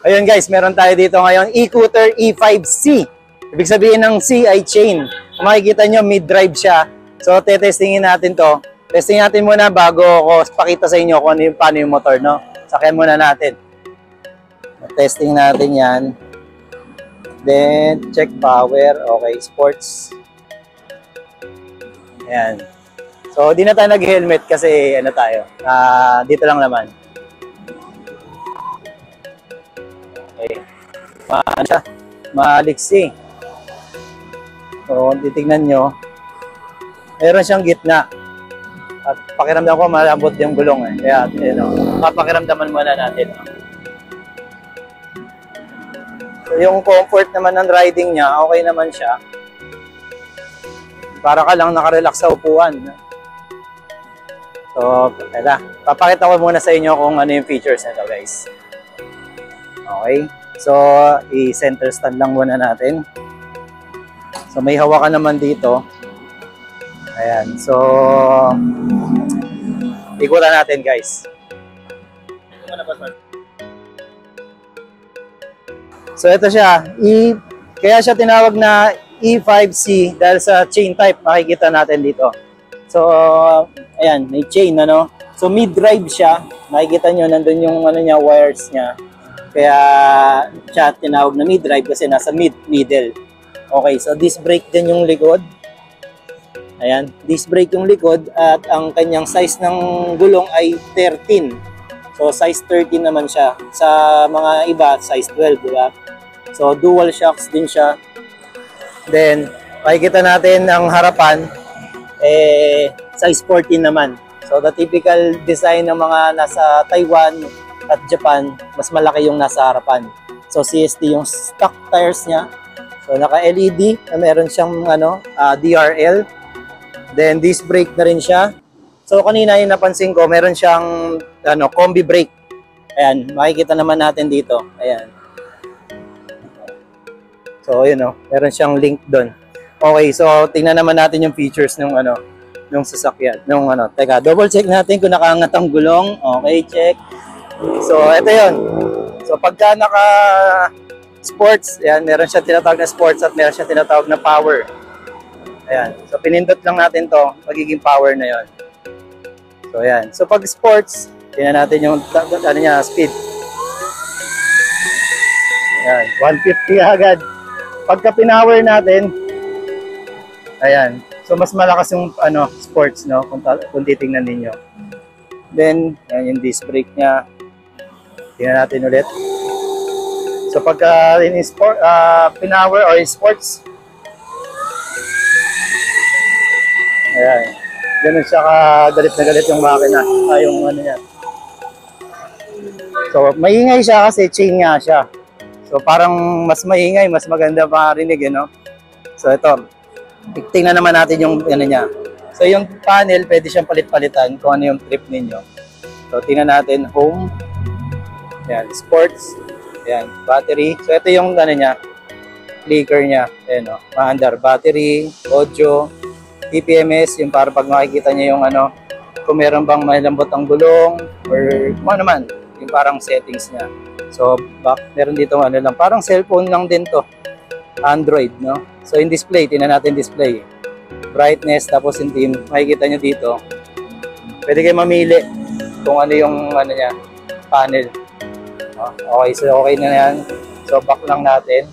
Ayun guys, meron tayo dito ngayon, e-scooter E5C. Ibig sabihin ng C ay chain. Kung makikita nyo, mid-drive siya. So, tetestingin natin to. Testing natin muna bago ako pakita sa inyo kung paano yung motor, no? Sakyan muna natin. Testing natin yan. Then, check power. Okay, sports. Ayan. So, di na tayo nag-helmet kasi ano tayo. Dito lang naman. Okay. Ano siya? Maliksi. So, titignan nyo. Meron siyang gitna. At pakiramdam ko malambot yung gulong. Kaya, papakiramdaman muna natin. So, yung comfort naman ng riding niya, okay naman siya. Para ka lang nakarelax sa upuan. So, papakita ko muna sa inyo kung ano yung features nito, guys. Okay. So, i-center stand lang muna natin. So, may hawakan naman dito. Ayan. So, ikutan natin, guys. So, ito siya. Kaya siya tinawag na E5C dahil sa chain type. Makikita natin dito. So, ayan. May chain, ano? So, mid-drive siya. Makikita nyo, nandun yung ano niya, wires niya. Kaya siya tinawag na mid-drive kasi nasa middle. Okay, so disc brake din yung likod. Ayan, disc brake yung likod at ang kanyang size ng gulong ay 13. So size 13 naman siya. Sa mga iba, size 12, di ba? So dual shocks din siya. Then, makikita natin ang harapan, size 14 naman. So the typical design ng mga nasa Taiwan at Japan, mas malaki yung nasa harapan. So CST yung stock tires niya. So naka-LED na meron siyang DRL. Then disc brake na rin siya. So kanina yung napansin ko, meron siyang combi brake. Ayan, makikita naman natin dito. Ayan. So yun meron siyang link doon. Okay, so tingnan naman natin yung features ng ng sasakyan. Teka, double check natin kung nakaangat ang gulong. Okay, check. So, ito yun. So, pagka naka-sports, ayan, meron siya tinatawag na sports at meron siya tinatawag na power. Ayan. So, pinindot lang natin to, magiging power na yon. So, ayan. So, pag sports, tingnan natin yung speed. Ayan, 150 agad. Pagka pinower natin, ayan. So, mas malakas yung sports, no? Kung titingnan ninyo. Then, ayan yung disc brake niya. Tingnan natin ulit. So pagka pinower or sports, ayan, ganun siya galit na galit yung makina, yung niya. So maingay siya kasi chain nga siya. So parang mas maingay, mas maganda marinig, So ito, tingnan naman natin yung niya. So yung panel, pwede siyang palit-palitan kung ano yung trip ninyo. So tingnan natin, home. Ayan, sports. Ayan, battery. So, ito yung niya, clicker niya. Ayan, maandar. Battery, audio, TPMS, yung para pag makikita niya yung kung meron bang malambot ang gulong, or kung ano naman, yung parang settings niya. So, meron dito lang. Parang cellphone lang din to. Android, no? So, in display, tingnan natin display. Brightness, tapos yung team. Makikita nyo dito. Pwede kayo mamili kung ano yung niya, panel. Okay, so okay na yan. So back lang natin.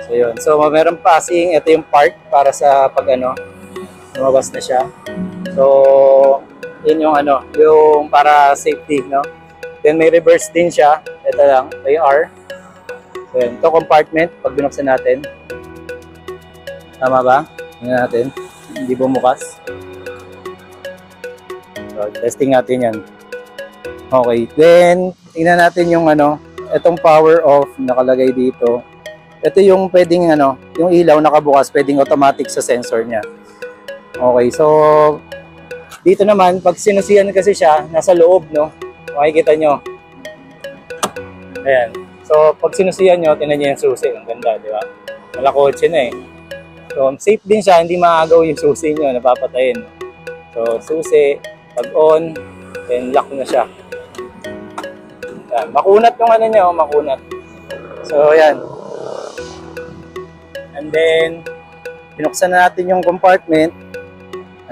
So yun. So meron passing, ito yung park para sa pag lumabas na siya. So yun yung yung para safety, no? Then may reverse din siya. Ito lang, ito yung R. So yun, ito compartment pag binuksan natin. Tama ba? Tingnan natin. Hindi bumukas. So testing natin yan. Okay, then tingnan natin yung itong power off nakalagay dito. Ito yung pwedeng yung ilaw nakabukas, pwedeng automatic sa sensor niya. Okay, so dito naman pag sinusiyan kasi siya nasa loob, no. Makikita nyo. Ayan. So pag sinusiyan nyo, tingnan nyo yung susi. Ang ganda, di ba? Malakotse na eh. So safe din siya, hindi maagaw yung susi nyo, napapatayin. So susi, pag on, then lock na siya. Yan. Makunat yung ano niya, makunat. So, yan. And then, binuksan na natin yung compartment.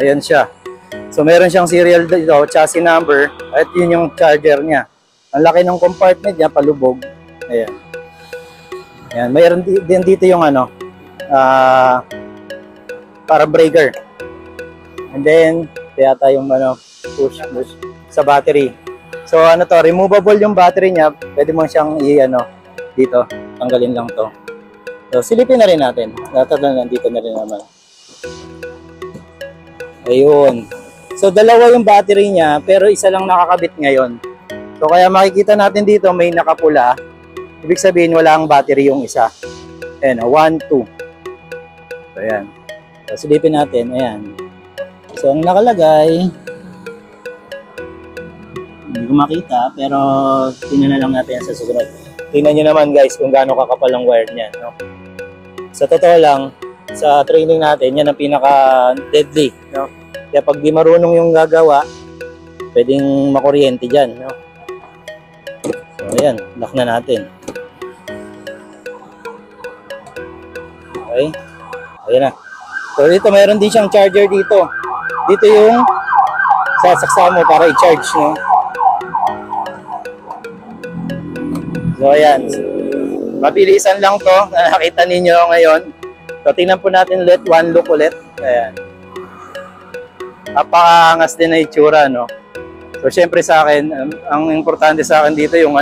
Ayan siya. So, meron siyang serial dito, chassis number. At yun yung charger niya. Ang laki ng compartment niya, palubog. Ayan. Ayan. Mayroon din dito yung ano, para breaker. And then, yata yung ano, push sa battery. So, ano to, removable yung battery niya. Pwede mo siyang i-ano, dito. Tanggalin lang to. So, silipin na rin natin. Nandito na rin naman. Ayun. So, dalawa yung battery niya, pero isa lang nakakabit ngayon. So, kaya makikita natin dito, may nakapula. Ibig sabihin, wala ang battery yung isa. Ayan, 1, 2. So, ayan. So, silipin natin. Ayan. So, ang nakalagay, hindi ko makita, pero tingnan na lang natin sa susunod. Tingnan nyo naman guys kung gaano kakapal ang wire niyan. No? Sa totoo lang, sa training natin, yan ang pinaka-deadly. No? Kaya pag di marunong yung gagawa, pwedeng makuryente dyan. No? So, ayan, lock na natin. Okay. Ayan na. So, dito, mayroon din siyang charger dito. Dito yung sasaksa mo para i-charge. No? So, ayan. Mabilisan lang to na nakita ninyo ngayon. So, tingnan po natin ulit. One look ulit. Ayan. Napakaangas din na itsura, no? So, syempre sa akin, ang importante sa akin dito yung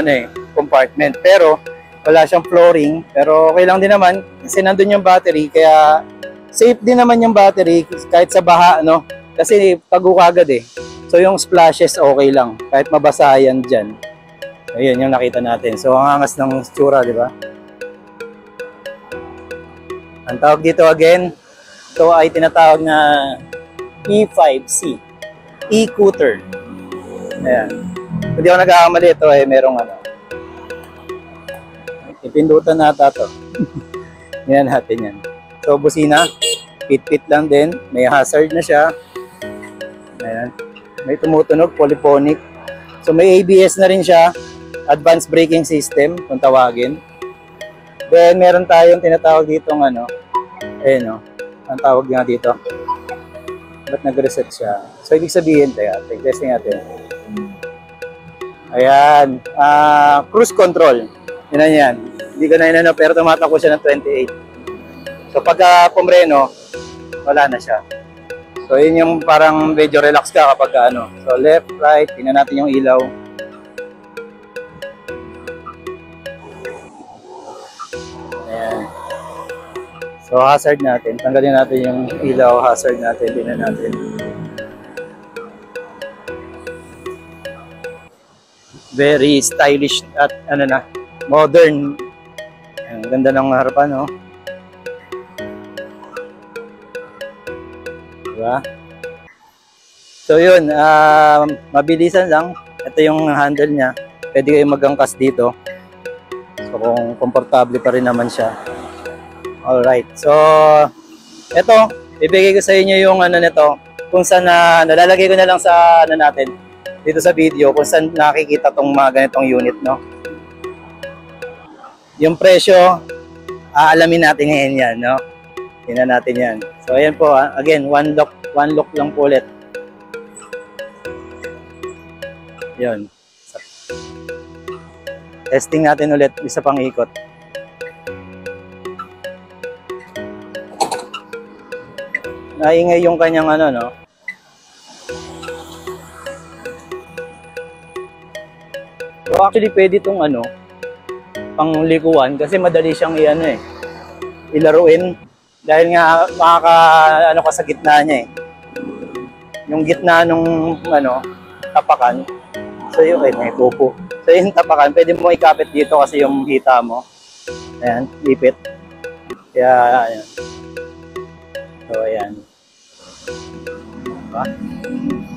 compartment. Pero, wala siyang flooring. Pero, okay lang din naman kasi nandun yung battery. Kaya, safe din naman yung battery kahit sa baha, no? Kasi, tago agad eh. So, yung splashes, okay lang. Kahit mabasa yan dyan. Ayun, yung nakita natin. So, ang angas ng itsura, di ba? Ang tawag dito again, ito ay tinatawag na E5C. E-Cooter. Ayan. Hindi ako nag-aakamali ito merong ano. Ipindutan nata ito. Yan natin yan. So, busina. Pit-pit lang din. May hazard na siya. Ayan. May tumutunog, polyphonic. So, may ABS na rin siya. Advanced braking system, kung tawagin. Then, meron tayong tinatawag dito ano. Ayan o. Ang tawag nga dito. Ba't nag-reset siya? So, ibig sabihin, testing natin. Ayan. Cruise control. Yun yan. Hindi ko na inano, pero tumatakbo siya ng 28. So, pagka pumreno, wala na siya. So, yun yung parang medyo relax ka kapag ano. So, left, right, tingnan natin yung ilaw. Ayan. So, hazard natin. Tanggalin natin yung ilaw, hazard natin, tingnan natin. Very stylish at ano na, modern. Ang ganda ng harapan, no? Diba? So yun, mabilisan lang. Ito yung handle niya. Pwede kayong mag-angkas dito. So kung komportable pa rin naman siya. Alright. So, ito, ibigay ko sa inyo yung ano nito. Kung saan nalalagay ko na lang sa ano natin. Dito sa video, kung saan nakikita tong mga ganitong unit, no? Yung presyo, aalamin natin ngayon yan, no? Tingnan natin yan. So, ayan po, again, one look lang po ulit. Yun. Testing natin ulit, isa pang ikot. Naingay yung kanyang ano, no? So, actually, pwede itong ano, panglikuan kasi madali siyang ilaruin. Dahil nga ano ka sa gitna niya yung gitna nung tapakan. So yun may pupo. So yung tapakan pwede mo ikapit dito kasi yung hita mo. Ayan, ipit. Kaya ayan. So ayan. Diba?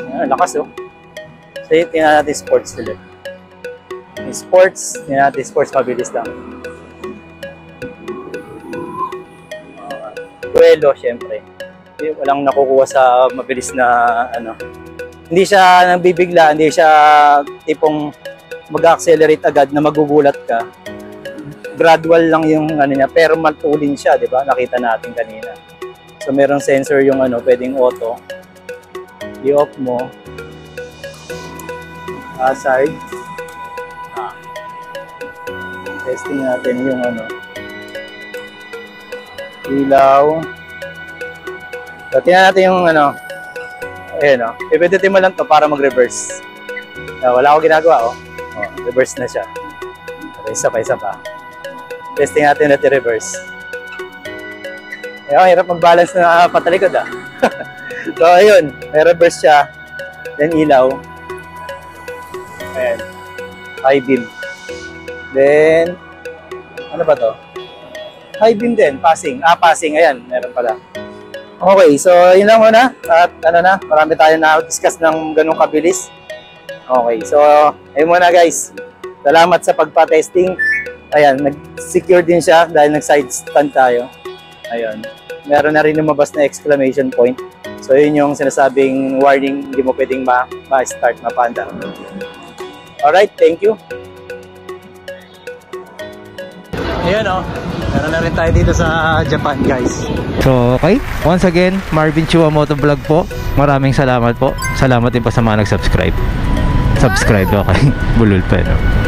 Ayan, lakas oh. So yun, tingnan natin sports ulit. Sports, tingnan natin sports, mabilis lang. Duelo, syempre. Walang nakukuha sa mabilis na ano. Hindi siya nabibigla, hindi siya tipong mag-accelerate agad na magugulat ka. Gradual lang yung ano niya, pero matulin siya, di ba? Nakita natin kanina. So merong sensor yung ano, pwedeng auto. I-off mo. Hazard. Testing natin yung ano. Ilaw. So tingnan natin yung ano. Ayan o. Ipindutin mo lang to para mag-reverse. Wala akong ginagawa, oh. Reverse na siya. Okay, isa pa. Testing natin ulit i-reverse. Ayun, hirap mag-balance na patalikod, ah. So, ayun. May reverse siya. Then, ilaw. Ayan. High beam. Then, ano ba to? High beam din. Passing. Passing. Ayan. Meron pala. Okay, so yun lang muna. At ano na, marami tayo na-discuss ng ganung kabilis. Okay, so ayun muna guys. Salamat sa pagpa-testing. Ayan, nag-secure din siya dahil nag-side stand tayo. Ayun. Meron na rin lumabas na exclamation point. So yun yung sinasabing warning, hindi mo pwedeng ma-start, mapanda. Alright, thank you. Ayun o. Meron na rin tayo dito sa Japan guys. So okay, once again, Marvin Chua Motovlog po. Maraming salamat po. Salamat din po sa mga nag-subscribe. Subscribe, okay. Bulol pa, no?